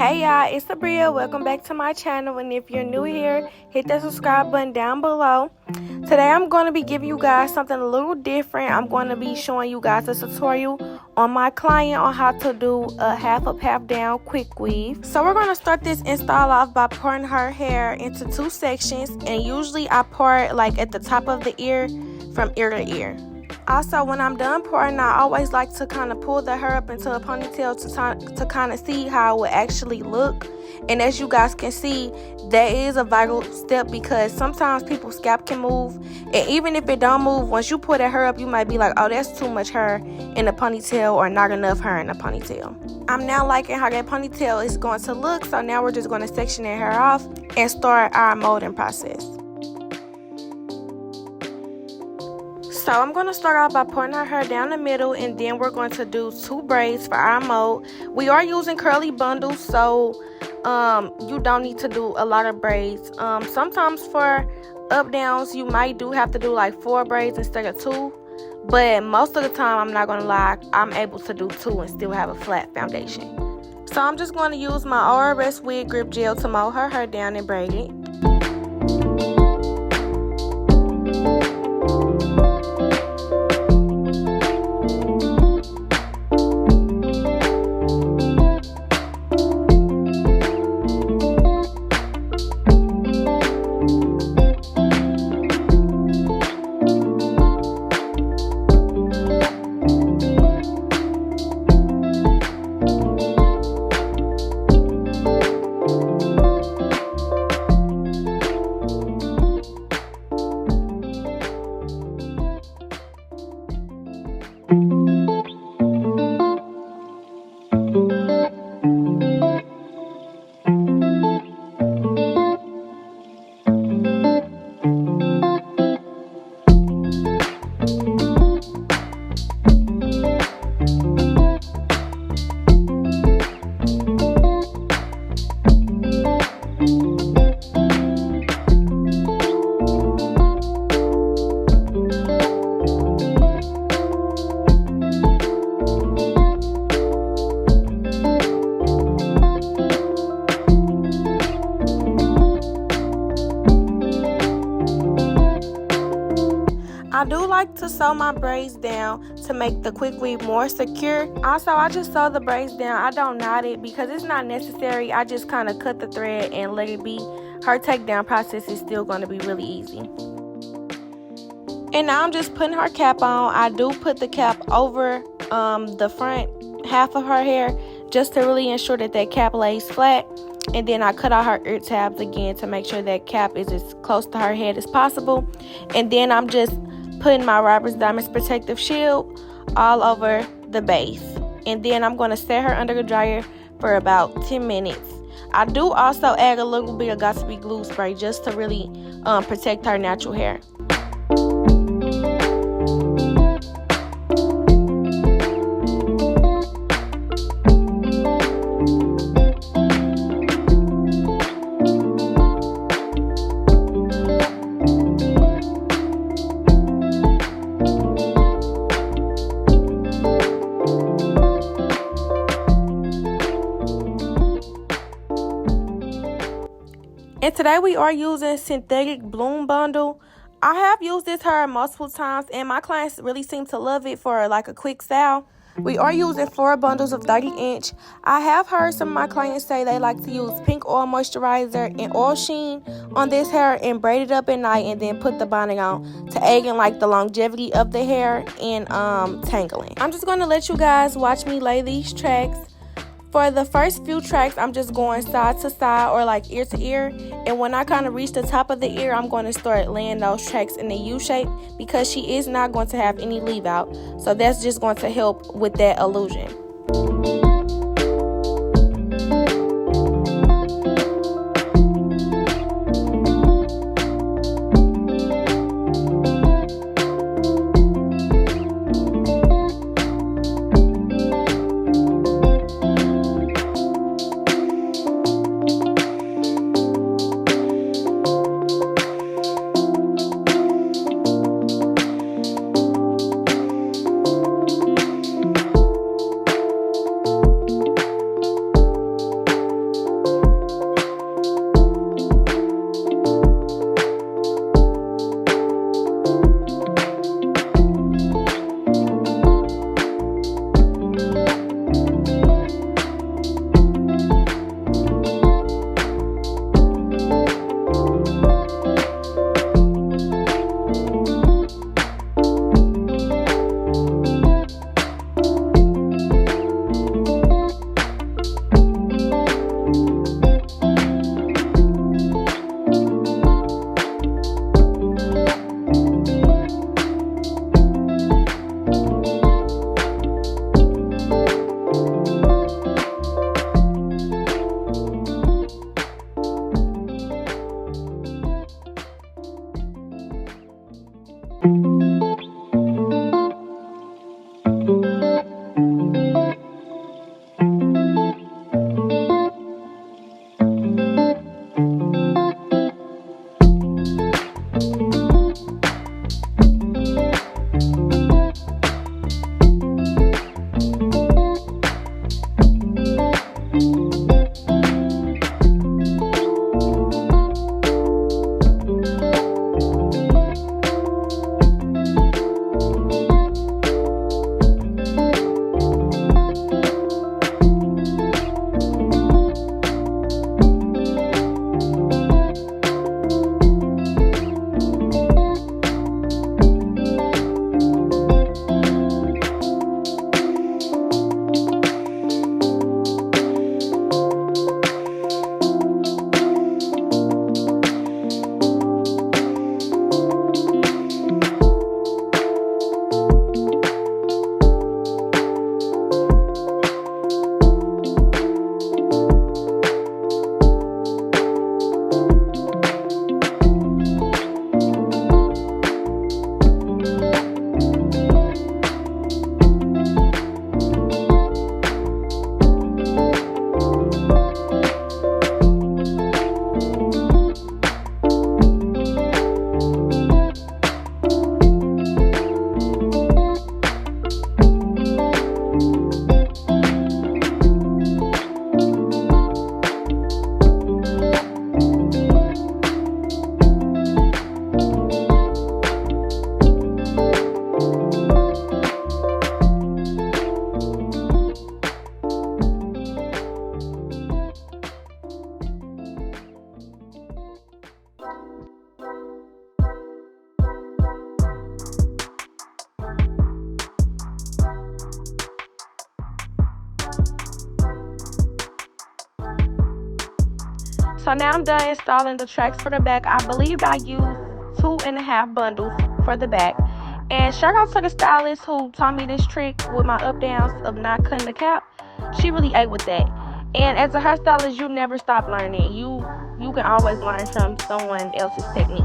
Hey y'all, it's Sabria. Welcome back to my channel, and if you're new here, hit that subscribe button down below. Today I'm going to be giving you guys something a little different. I'm going to be showing you guys a tutorial on my client on how to do a half up, half down quick weave. So we're going to start this install off by parting her hair into two sections, and usually I part like at the top of the ear from ear to ear. Also, when I'm done parting, I always like to kind of pull the hair up into a ponytail to kind of see how it would actually look. And as you guys can see, that is a vital step because sometimes people's scalp can move. And even if it don't move, once you pull that hair up, you might be like, oh, that's too much hair in a ponytail or not enough hair in a ponytail. I'm now liking how that ponytail is going to look. So now we're just going to section that hair off and start our molding process. So I'm going to start off by putting her hair down the middle, and then we're going to do two braids for our mold. We are using curly bundles, so you don't need to do a lot of braids. Sometimes for up downs you might have to do like 4 braids instead of 2, but most of the time, I'm not going to lie, I'm able to do 2 and still have a flat foundation. So I'm just going to use my ORS wig grip gel to mold her hair down and braid it. I do like to sew my braids down to make the quick weave more secure. Also, I just sew the braids down. I don't knot it because it's not necessary. I just kind of cut the thread and let it be. Her takedown process is still going to be really easy. And now I'm just putting her cap on. I do put the cap over the front half of her hair just to really ensure that that cap lays flat. And then I cut out her ear tabs again to make sure that cap is as close to her head as possible. And then I'm just putting my Robert's Diamonds protective shield all over the base. And then I'm going to set her under the dryer for about 10 minutes. I do also add a little bit of Got2b glue spray just to really protect her natural hair. And today we are using synthetic bloom bundle. I have used this hair multiple times and my clients really seem to love it for like a quick style. We are using 4 bundles of 30-inch. I have heard some of my clients say they like to use pink oil moisturizer and oil sheen on this hair and braid it up at night and then put the bonding on to aid in like the longevity of the hair and tangling. I'm just going to let you guys watch me lay these tracks. For the first few tracks, I'm just going side to side or like ear to ear. And when I kind of reach the top of the ear, I'm going to start laying those tracks in the U shape because she is not going to have any leave out. So that's just going to help with that illusion. So now I'm done installing the tracks for the back. I believe I used 2.5 bundles for the back. And shout out to the stylist who taught me this trick with my up downs of not cutting the cap. She really ate with that. And as a hairstylist, you never stop learning. You can always learn from someone else's technique.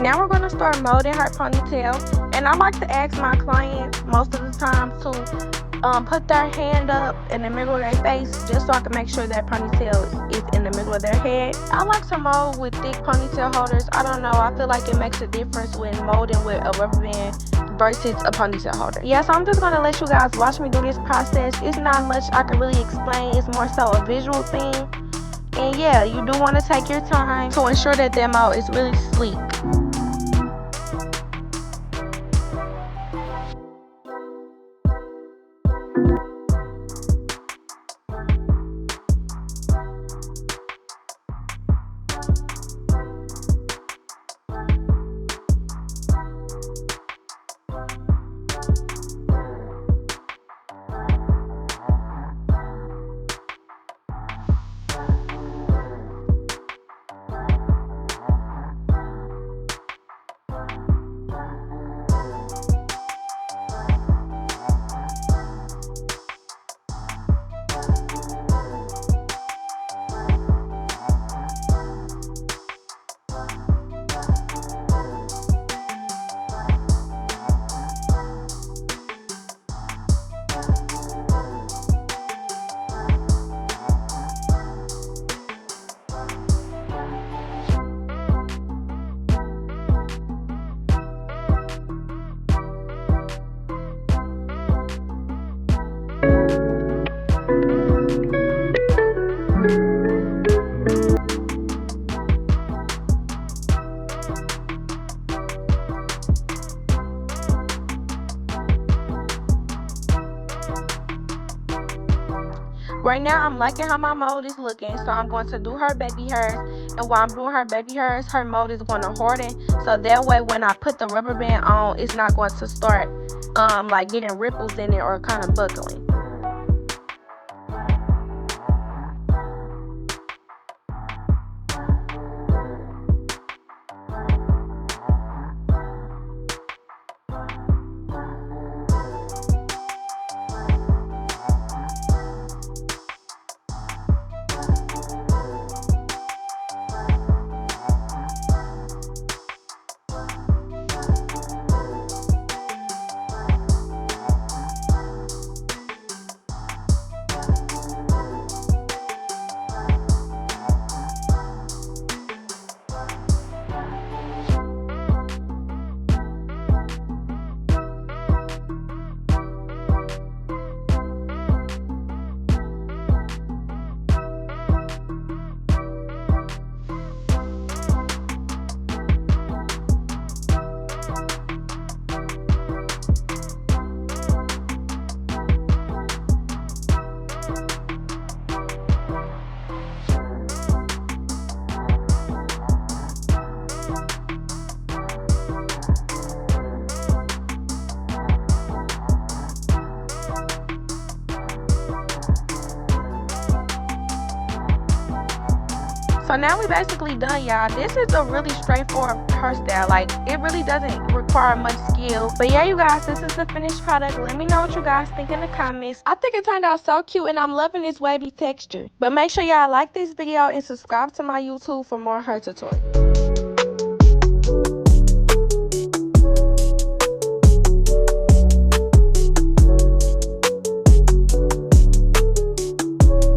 Now we're going to start molding her ponytail, and I like to ask my clients most of the time to put their hand up in the middle of their face just so I can make sure that ponytail is in the middle of their head. I like to mold with thick ponytail holders. I don't know, I feel like it makes a difference when molding with a rubber band versus a ponytail holder. Yeah, so I'm just going to let you guys watch me do this process. It's not much I can really explain. It's more so a visual thing. And yeah, you do want to take your time to ensure that that mold is really sleek. Right now, I'm liking how my mold is looking, so I'm going to do her baby hairs. And while I'm doing her baby hairs, her mold is going to harden, so that way when I put the rubber band on, it's not going to start like getting ripples in it or kind of buckling. So now we basically done, y'all. This is a really straightforward hairstyle. Like, it really doesn't require much skill. But yeah, you guys, this is the finished product. Let me know what you guys think in the comments. I think it turned out so cute, and I'm loving this wavy texture. But make sure y'all like this video and subscribe to my YouTube for more hair tutorials.